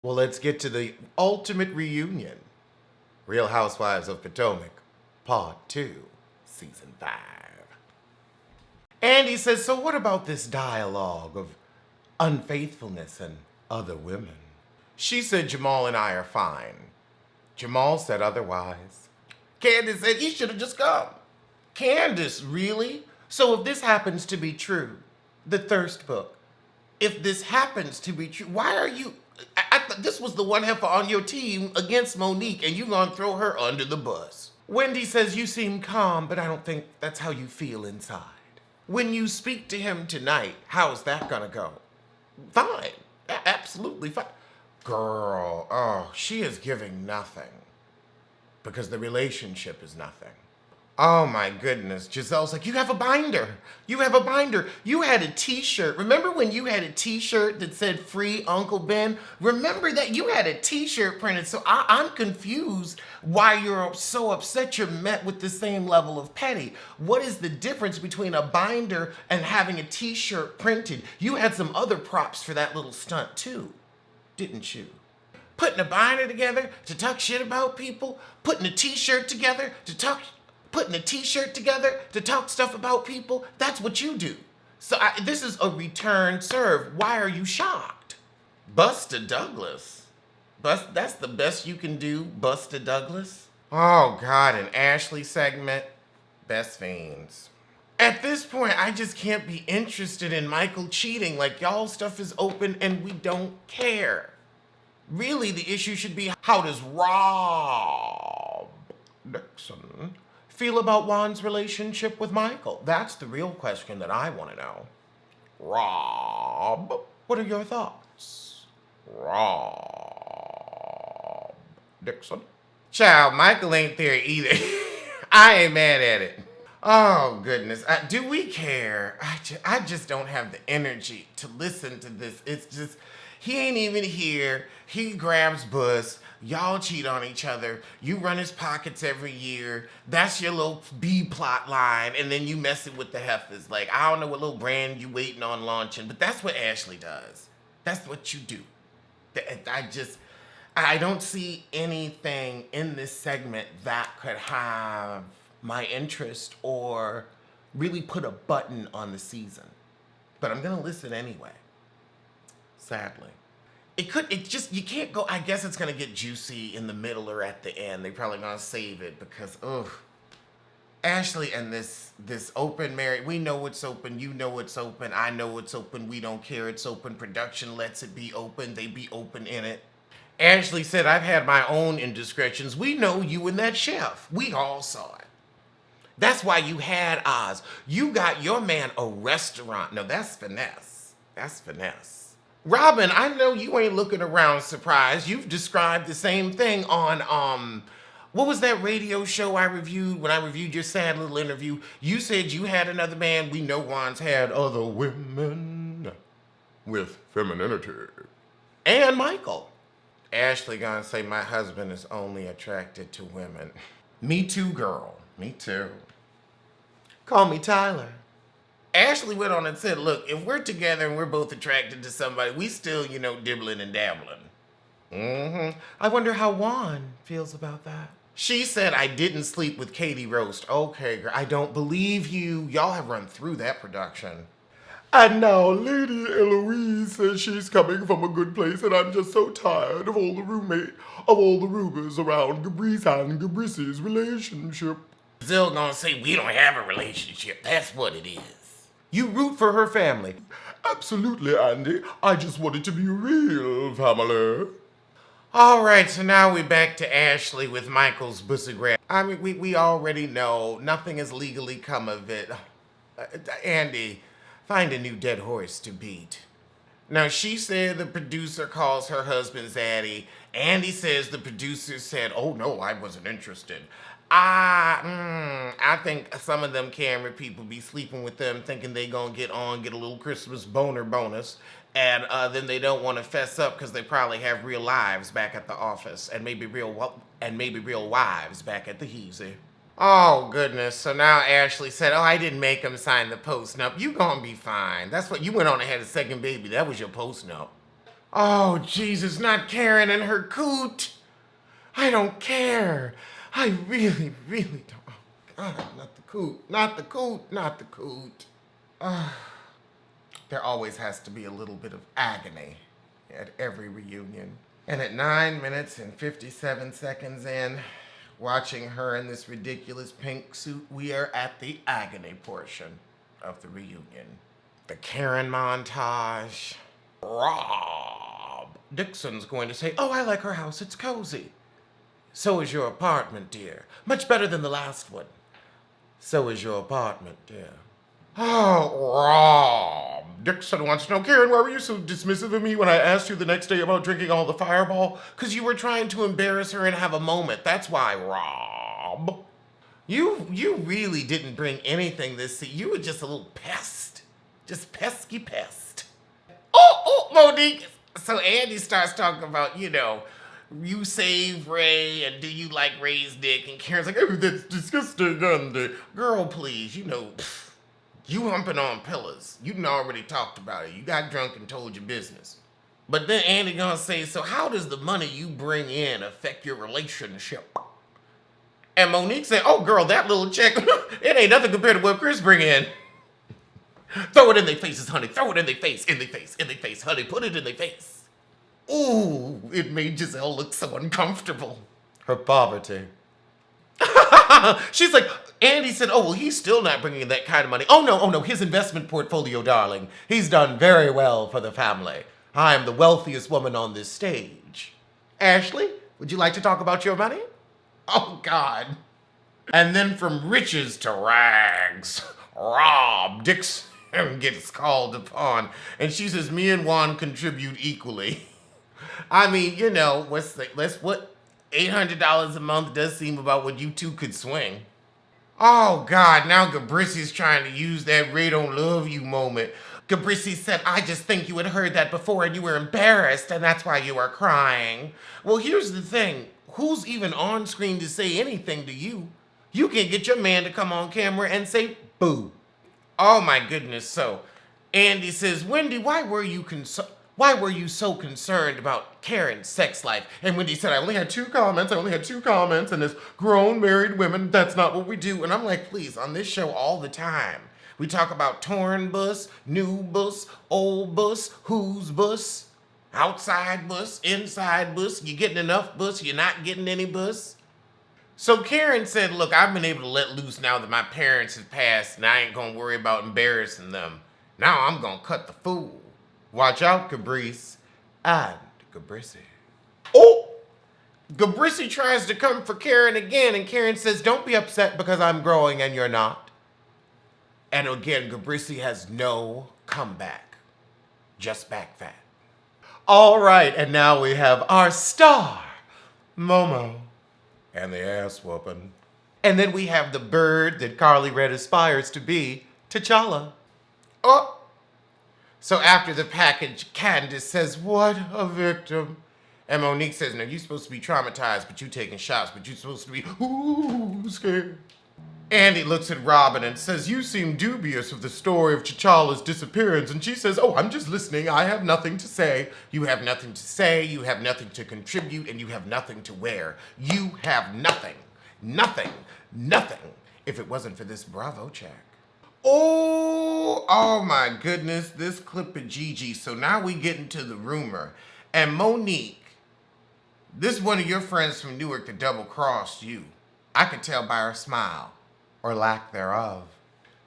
Well, let's get to the ultimate reunion. Real Housewives of Potomac, Part 2, Season 5. Andy says, so what about this dialogue of unfaithfulness and other women? She said Jamal and I are fine. Jamal said otherwise. Candace said he should have just come. Candace, really? So if this happens to be true, the thirst book, if this happens to be true, why are you... I thought this was the one heifer on your team against Monique, and you gonna throw her under the bus. Wendy says you seem calm, but I don't think that's how you feel inside. When you speak to him tonight, how's that gonna go? Fine. Absolutely fine. Girl, oh, she is giving nothing. Because the relationship is nothing. Oh my goodness. Giselle's like, you have a binder. You have a binder. You had a t-shirt. Remember when you had a t-shirt that said free Uncle Ben? Remember that you had a t-shirt printed. So I'm confused why you're so upset you're met with the same level of petty. What is the difference between a binder and having a t-shirt printed? You had some other props for that little stunt too, didn't you? Putting a binder together to talk shit about people, putting a t-shirt together to talk stuff about people, that's what you do. So this is a return serve. Why are you shocked? Busta Douglas. That's the best you can do, Busta Douglas? Oh God, an Ashley segment. Best fiends. At this point, I just can't be interested in Michael cheating. Like, y'all stuff is open and we don't care. Really, the issue should be, how does Rob Dixon feel about Juan's relationship with Michael? That's the real question that I want to know. Rob, what are your thoughts? Rob Dixon. Child, Michael ain't there either. I ain't mad at it. Oh, goodness. Do we care? I just don't have the energy to listen to this. It's just, he ain't even here. He grabs Bus. Y'all cheat on each other. You run his pockets every year. That's your little B plot line. And then you mess it with the heifers. Like, I don't know what little brand you waiting on launching, but that's what Ashley does. That's what you do. I don't see anything in this segment that could have my interest or really put a button on the season. But I'm gonna listen anyway. Sadly. You can't go, I guess it's gonna get juicy in the middle or at the end. They probably gonna save it because, ugh. Ashley and this open marriage, we know it's open, you know it's open, I know it's open, we don't care, it's open, production lets it be open, they be open in it. Ashley said, I've had my own indiscretions. We know you and that chef. We all saw it. That's why you had Oz. You got your man a restaurant. No, that's finesse. That's finesse. Robin, I know you ain't looking around surprised. You've described the same thing on, what was that radio show I reviewed when I reviewed your sad little interview? You said you had another man. We know Juan's had other women with femininity. And Michael. Ashley gonna say my husband is only attracted to women. Me too, girl. Me too. Call me Tyler. Ashley went on and said, look, if we're together and we're both attracted to somebody, we still, dibbling and dabbling. I wonder how Juan feels about that. She said I didn't sleep with Katie Roast. Okay, girl, I don't believe you. Y'all have run through that production. And now Lady Eloise says she's coming from a good place, and I'm just so tired of all the rumors around Gabrice and Gabrice's relationship. Zill gonna say we don't have a relationship. That's what it is. You root for her family. Absolutely, Andy. I just want it to be real family. All right, so now we're back to Ashley with Michael's bussigram. I mean, we already know nothing has legally come of it. Andy, find a new dead horse to beat. Now, she said the producer calls her husband Zaddy. Andy says the producer said, oh, no, I wasn't interested. I think some of them camera people be sleeping with them thinking they gonna get a little Christmas boner bonus. And then they don't want to fess up because they probably have real lives back at the office and maybe real wives back at the Heezy. Oh, goodness. So now Ashley said, oh, I didn't make him sign the post-nup. You gonna be fine. That's what you went on and had a second baby. That was your post-nup. Oh, Jesus, not Karen and her coot. I don't care. I really, really don't. Oh, God, not the coot, not the coot, not the coot. There always has to be a little bit of agony at every reunion. And at 9 minutes and 57 seconds in, watching her in this ridiculous pink suit, we are at the agony portion of the reunion. The Karen montage. Rob Dixon's going to say, "Oh, I like her house. It's cozy." "So is your apartment, dear. Much better than the last one." "So is your apartment, dear." Oh, Rob Dixon wants to know, "Karen, why were you so dismissive of me when I asked you the next day about drinking all the Fireball?" "Because you were trying to embarrass her and have a moment. That's why, Rob. You really didn't bring anything this season. You were just a little pest. Just pesky pest." Oh, Monique. So Andy starts talking about, you save Ray, and do you like Ray's dick? And Karen's like, "Oh, that's disgusting." Girl, please, you humping on pillars. You done already talked about it. You got drunk and told your business. But then Andy gonna say, "So how does the money you bring in affect your relationship?" And Monique said, "Oh, girl, that little check, it ain't nothing compared to what Chris bring in." "Throw it in their faces, honey. Throw it in their face, in their face, honey. Put it in their face." Ooh, it made Giselle look so uncomfortable. Her poverty. She's like, Andy said, "Oh, well, he's still not bringing in that kind of money." Oh, no, his investment portfolio, darling. He's done very well for the family. I am the wealthiest woman on this stage. Ashley, would you like to talk about your money? Oh, God. And then from riches to rags, Rob Dixon gets called upon. And she says, "Me and Juan contribute equally." I mean, what $800 a month does seem about what you two could swing. Oh, God, now Gabrissi's trying to use that "Ray don't love you" moment. Gabrissi said, "I just think you had heard that before and you were embarrassed and that's why you are crying." Well, here's the thing. Who's even on screen to say anything to you? You can get your man to come on camera and say, "Boo." Oh, my goodness. So Andy says, "Wendy, why were you so concerned about Karen's sex life?" And Wendy said, "I only had two comments, and as grown married women, that's not what we do." And I'm like, please, on this show all the time, we talk about torn bus, new bus, old bus, whose bus, outside bus, inside bus, you getting enough bus, you're not getting any bus. So Karen said, "Look, I've been able to let loose now that my parents have passed, and I ain't gonna worry about embarrassing them. Now I'm gonna cut the fool. Watch out, Cabrice and Gabrissi." Oh! Gabrissi tries to come for Karen again, and Karen says, "Don't be upset because I'm growing and you're not." And again, Gabrissi has no comeback. Just back fat. All right, and now we have our star, Momo, and the ass whooping. And then we have the bird that Carly Red aspires to be, T'Challa. Oh! So after the package, Candace says, "What a victim." And Monique says, "No, you're supposed to be traumatized, but you taking shots, but you're supposed to be, scared." Andy looks at Robin and says, "You seem dubious of the story of T'Challa's disappearance." And she says, "Oh, I'm just listening. I have nothing to say." You have nothing to say, you have nothing to contribute, and you have nothing to wear. You have nothing. Nothing. Nothing. If it wasn't for this Bravo check. Oh my goodness, this clip of Gigi. So now we get into the rumor. And Monique, this one of your friends from Newark that double-crossed you. I could tell by her smile, or lack thereof.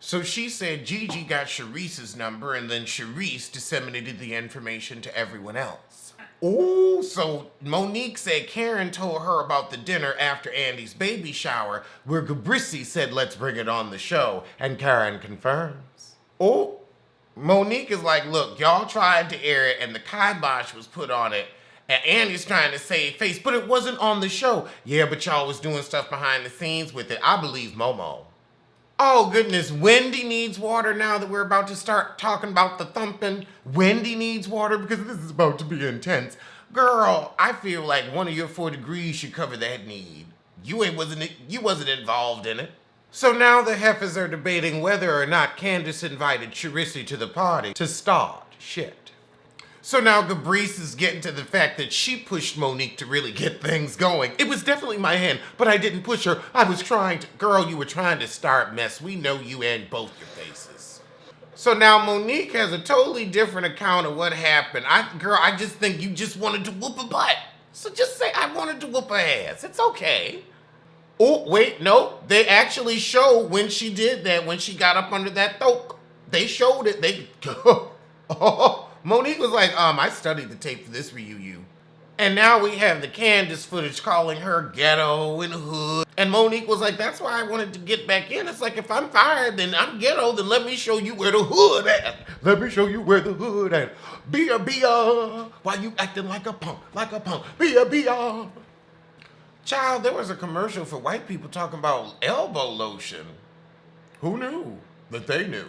So she said Gigi got Sharice's number, and then Sharice disseminated the information to everyone else. Oh, so Monique said Karen told her about the dinner after Andy's baby shower, where Gabrissi said, "Let's bring it on the show," and Karen confirms. Oh, Monique is like, "Look, y'all tried to air it, and the kibosh was put on it, and Andy's trying to save face, but it wasn't on the show." "Yeah, but y'all was doing stuff behind the scenes with it." I believe Momo. Oh, goodness, Wendy needs water now that we're about to start talking about the thumping. Wendy needs water because this is about to be intense. Girl, I feel like one of your 4 degrees should cover that need. You wasn't involved in it. So now the heifers are debating whether or not Candace invited Charisse to the party to start shit. So now Gabrice is getting to the fact that she pushed Monique to really get things going. It was definitely my hand, but I didn't push her. I was trying to. Girl, you were trying to start mess. We know you and both your faces. So now Monique has a totally different account of what happened. Girl, I just think you just wanted to whoop a butt. So just say I wanted to whoop her ass. It's okay. Oh, wait, no. They actually show when she did that, when she got up under that thoke. They showed it. Monique was like, I studied the tape for this reunion. And now we have the Candace footage calling her ghetto and hood. And Monique was like, that's why I wanted to get back in. It's like, if I'm fired, then I'm ghetto, then let me show you where the hood at. Let me show you where the hood at. Be a. Why you acting like a punk, Be a. Child, there was a commercial for white people talking about elbow lotion. Who knew that they knew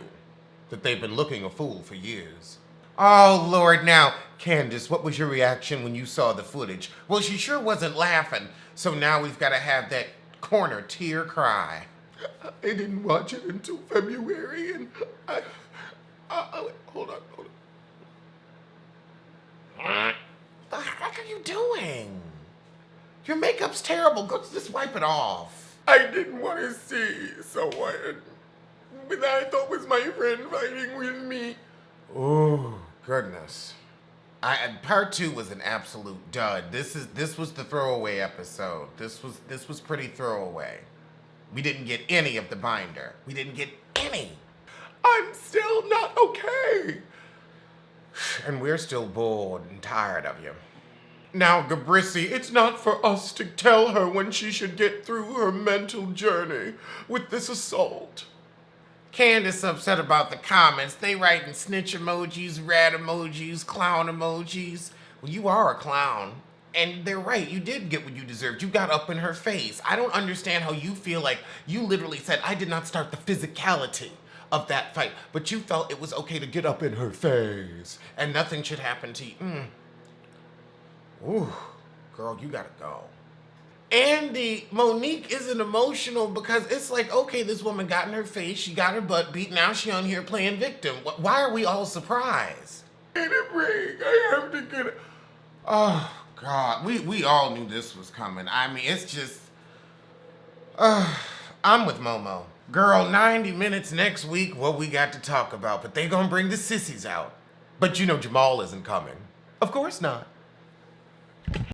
that they've been looking a fool for years? Oh, Lord, now, Candace, what was your reaction when you saw the footage? Well, she sure wasn't laughing, so now we've got to have that corner tear cry. I didn't watch it until February, and hold on. What the heck are you doing? Your makeup's terrible. Go just wipe it off. I didn't want to see someone that I thought was my friend fighting with me. Oh, goodness. Part 2 was an absolute dud. This was the throwaway episode. This was pretty throwaway. We didn't get any of the binder. We didn't get any. I'm still not okay. And we're still bored and tired of you. Now, Gabrissy, it's not for us to tell her when she should get through her mental journey with this assault. Candace upset about the comments. They writing snitch emojis, rat emojis, clown emojis. Well, you are a clown. And they're right, you did get what you deserved. You got up in her face. I don't understand how you feel like you literally said, I did not start the physicality of that fight, but you felt it was okay to get up in her face and nothing should happen to you. Ooh, girl, you gotta go. Andy, Monique isn't emotional because it's like, okay, this woman got in her face, she got her butt beat, now she on here playing victim. Why are we all surprised? Get a break, I have to get it. Oh, God, we all knew this was coming. I mean, it's just, I'm with Momo. Girl, 90 minutes next week, what we got to talk about, but they gonna bring the sissies out. But you know Jamal isn't coming. Of course not.